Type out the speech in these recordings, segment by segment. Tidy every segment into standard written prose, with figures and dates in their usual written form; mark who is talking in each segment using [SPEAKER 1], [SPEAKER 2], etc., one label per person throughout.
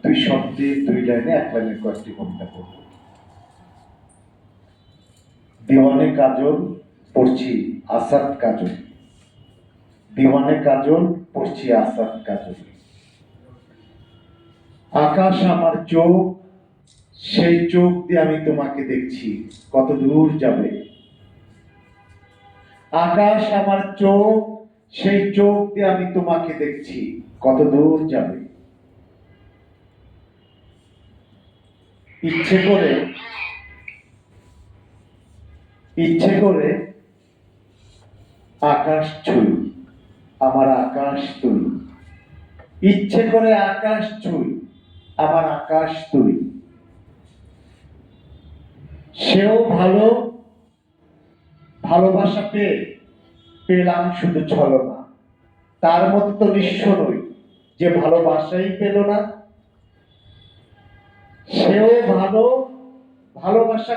[SPEAKER 1] দুই শব্দে দুই লাইনে এক লাইনের কয়েকটি কবিতা পড়ব। দিওয়ানে কাজল পড়ছি আসাদ কাজল, দিওয়ানে কাজল পড়ছি আসাদ কাজল। আকাশ আমার চোখ, সেই চোখ দিয়ে আমি তোমাকে দেখছি, কত দূর যাবে। আকাশ আমার চোখ, সেই চোখ দিয়ে আমি তোমাকে দেখছি, কত দূর যাবে। ইচ্ছে করে আকাশ ছুঁই, আমার আকাশ তুই। ইচ্ছে করে আকাশ ছুঁই, আমার আকাশ তুই। সেও ভালোবাসা পেলাম শুধু ছলনা। তার মতো তো নিঃস্ব নই যে ভালোবাসাই পেল না। সেও ভালোবাসা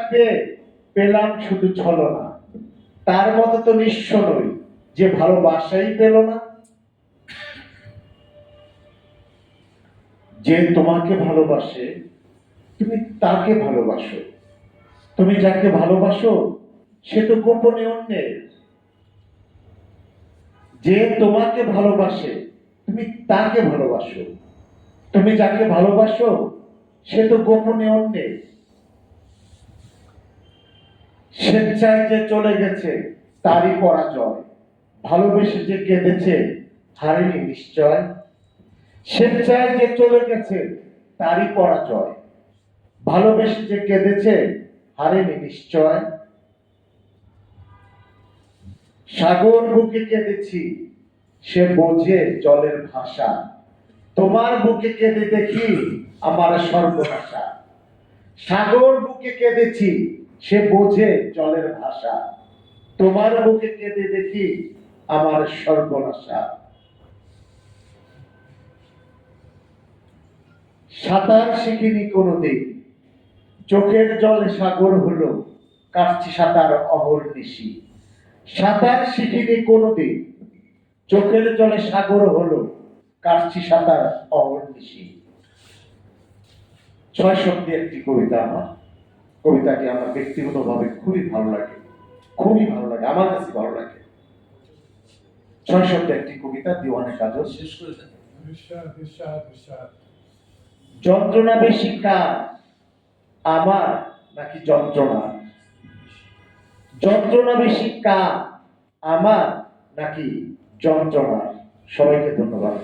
[SPEAKER 1] পেলাম শুধু ছলনা। তার মতো তো নিঃস্ব নই যে ভালোবাসাই পেল না। যে তোমাকে ভালোবাসে তুমি তাকে ভালোবাসো, তুমি যাকে ভালোবাসো সে তো গোপনে অন্যের। যে তোমাকে ভালোবাসে তুমি তাকে ভালোবাসো, তুমি যাকে ভালোবাসো সে তো গোপনে অন্যের। স্বেচ্ছায় যে চলে গেছে তারই পরাজয়, ভালোবেসে যে কেঁদেছে হারেনি নিশ্চয়। স্বেচ্ছায় যে চলে গেছে তারই পরাজয়, ভালোবেসে যে কেঁদেছে হারেনি নিশ্চয়। সাগর বুকে কেঁদেছি সে বোঝে জলের ভাষা, তোমার বুকে কেঁদে দেখি আমার সর্বনাশা। সাগর বুকে কেঁদেছি সে বোঝে জলের ভাষা, তোমার বুকে কেঁদে দেখি আমার সর্বনাশা। সাঁতার শিখিনি কোনোদিন, চোখের জলে সাগর হলো, কাটছি সাঁতার অহর্নিশি। সাঁতার শিখিনি কোনোদিন, চোখের জলে সাগর হলো, কাটছি সাঁতার অহর্নিশি। 6 শব্দের একটি কবিতা আমার। কবিতাটি আমার ব্যক্তিগতভাবে খুবই ভালো লাগে, আমার কাছে ভালো লাগে। 6 শব্দের একটি কবিতা, দিওয়ানে কাজল। শেষ করে দেন। যন্ত্রণা বেশি কার, আমার নাকি যন্ত্রণা? যন্ত্রণা বেশি কার, আমার নাকি যন্ত্রণা? সবাইকে ধন্যবাদ।